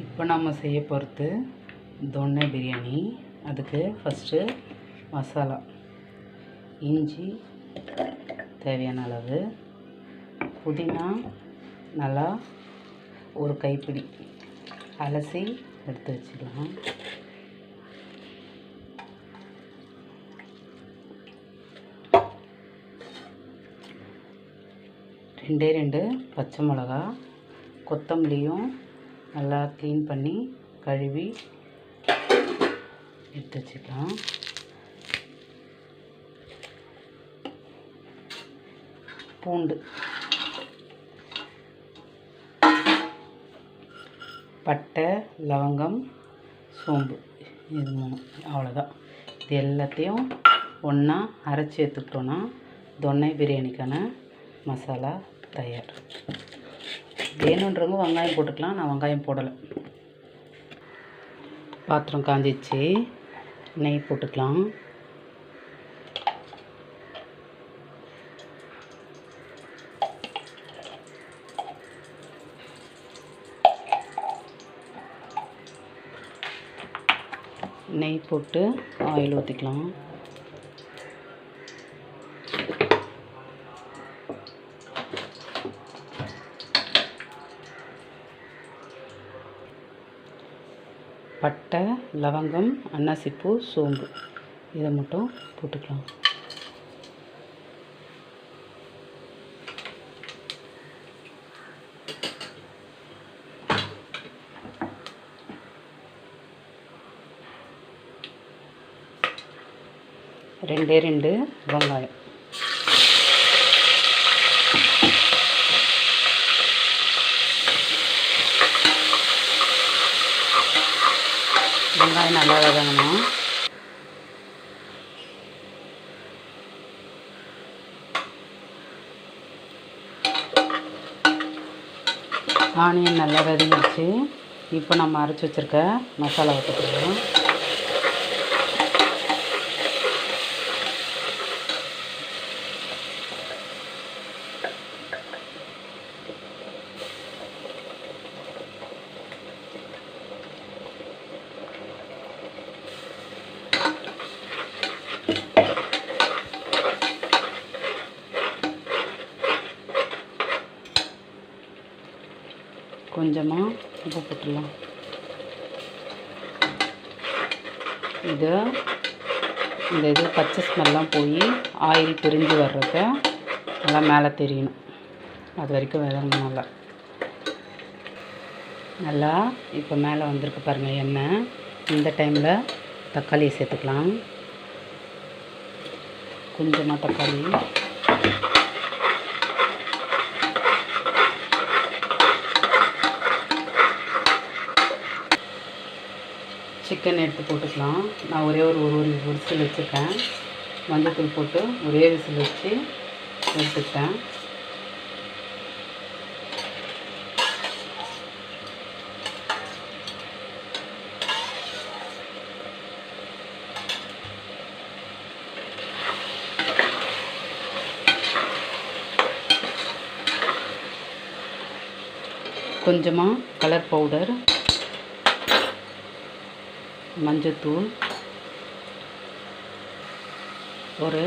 இப்போ நம்ம செய்ய போகிறது தொன்னை பிரியாணி. அதுக்கு ஃபஸ்ட்டு மசாலா, இஞ்சி தேவையான அளவு, புதினா நல்லா ஒரு கைப்பிடி அலசி எடுத்து வச்சுக்கலாம். ரெண்டு பச்சை மிளகா, கொத்தமல்லியும் நல்லா க்ளீன் பண்ணி கழுவி எடுத்து வச்சுக்கலாம். பூண்டு, பட்டை, லவங்கம், சோம்பு, இது 3 அவ்வளோதான். இது எல்லாத்தையும் ஒன்றா அரைச்சி எடுத்துக்கிட்டோன்னா தொன்னை பிரியாணிக்கான மசாலா தயார். வேணுன்றவங்க வெங்காயம் போட்டுக்கலாம், நான் வெங்காயம் போடலை. பாத்திரம் காஞ்சிச்சு, நெய் போட்டுக்கலாம். நெய் போட்டு ஆயில் ஊற்றிக்கலாம். பட்டை, லவங்கம், அன்னாசிப்பூ, சோம்பு இதை மட்டும் போட்டுக்கலாம். ரெண்டு வெங்காயம், வெங்காயம் நல்லா வதங்கணும். ஆனியன் நல்லா வதங்கிடுச்சு. இப்போ நம்ம அரைச்சி வச்சுருக்க மசாலாவை போட்டுக்கலாம். கொஞ்சமாக உப்பு போட்டுடலாம். இது பச்சை ஸ்மெல்லாம் போய் ஆயில் பிரிஞ்சு வர்றத நல்லா மேலே தெரியணும். அது வரைக்கும் வதங்கணும். நல்லா இப்போ மேலே வந்திருக்கு பாருங்கள் எண்ணெய். இந்த டைமில் தக்காளியை சேர்த்துக்கலாம். கொஞ்சமாக தக்காளி, சிக்கன் எடுத்து போட்டுக்கலாம். நான் ஒரே ஒரு விசில் வச்சுருக்கேன். மஞ்சள்தூள் போட்டு ஒரே விசில் வச்சு எடுத்துக்கிட்டேன். கொஞ்சமாக கலர் பவுடர், மஞ்சத்தூள் ஒரு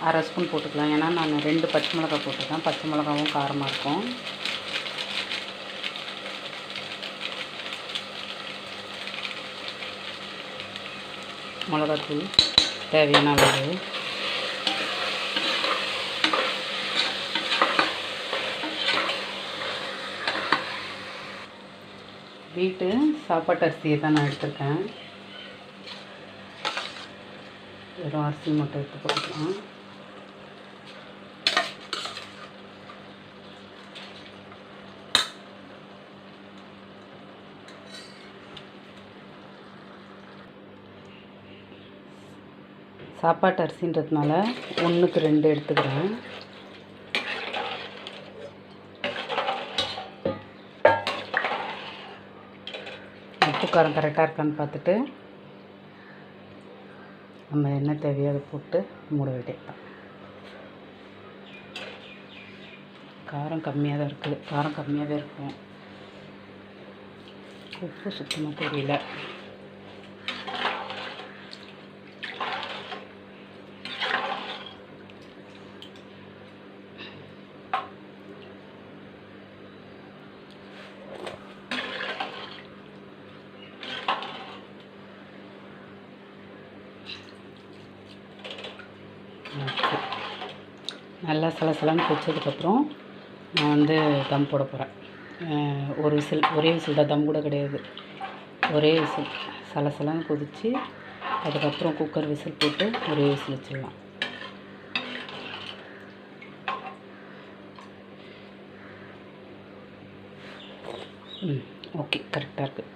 அரை ஸ்பூன் போட்டுக்கலாம். ஏன்னா நான் 2 பச்சை மிளகாய் போட்டிருக்கேன். பச்சை மிளகாவும் காரமாக இருக்கும். மிளகாத்தூள் தேவையான அளவு, வீட்டு சாப்பாட்டு அரிசியை தான் நான் எடுத்திருக்கேன். வெறும் அரிசி மட்டும் எடுத்து போட்டுக்கலாம். சாப்பாட்டு அரிசின்றதுனால 1க்கு 2 எடுத்துக்கிறேன். உப்பு காரம் கரெக்டாக இருக்கான்னு பார்த்துட்டு நம்ம என்ன தேவையோ அதை போட்டு மூட வேண்டியதுதான். காரம் கம்மியாக தான் இருக்குது. காரம் கம்மியாகவே இருக்கும். உப்பு சுத்தமாக தெரியல. நல்லா சலசலன்னு கொச்சதுக்கப்புறம் நான் வந்து தம் போட போகிறேன். ஒரு விசில், ஒரே விசில் தான், தம் கூட கிடையாது. ஒரே விசில் சலசலன்னு கொதித்து அதுக்கப்புறம் குக்கர் விசில் போட்டு ஒரே விசில் வச்சிடலாம். ஓகே, கரெக்டாக இருக்குது.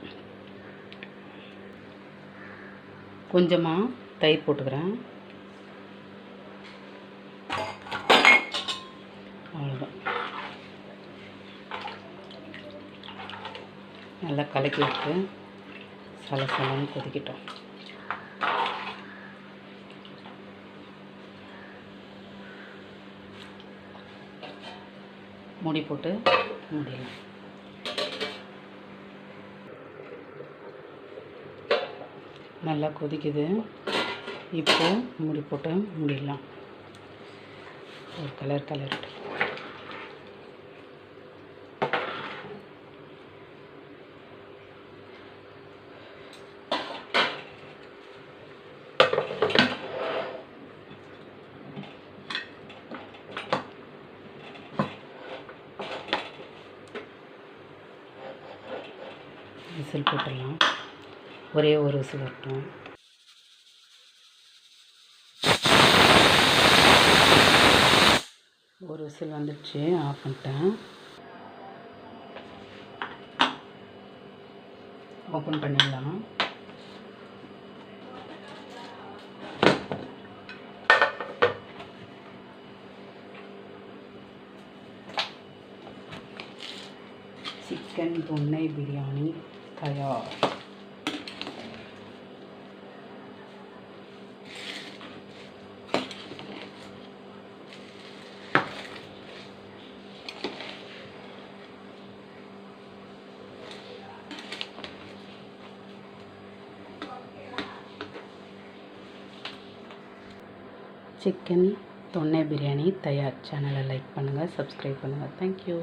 கொஞ்சமாக தயிர் போட்டுக்கிறேன். அவ்வளோதான். நல்லா கலக்கி விட்டு சலசலன்னு கொதிக்கிட்டோம். மூடி போட்டு மூடிடலாம். நல்லா கொதிக்குது. இப்போது மூடி போட்டு மூடிடலாம். ஒரு கலர் விசில் போட்டுடலாம். ஒரே ஒரு விசில் வரட்டும். ஒரு விசில் வந்துடுச்சு, ஆஃப் பண்ணிட்டேன். ஓப்பன் பண்ணிடலாம். சிக்கன் தொன்னை பிரியாணி தயார். சிக்கன் தொன்னை பிரியாணி தயார். சேனலை லைக் பண்ணுங்கள், சப்ஸ்கிரைப் பண்ணுங்கள். தேங்க்யூ.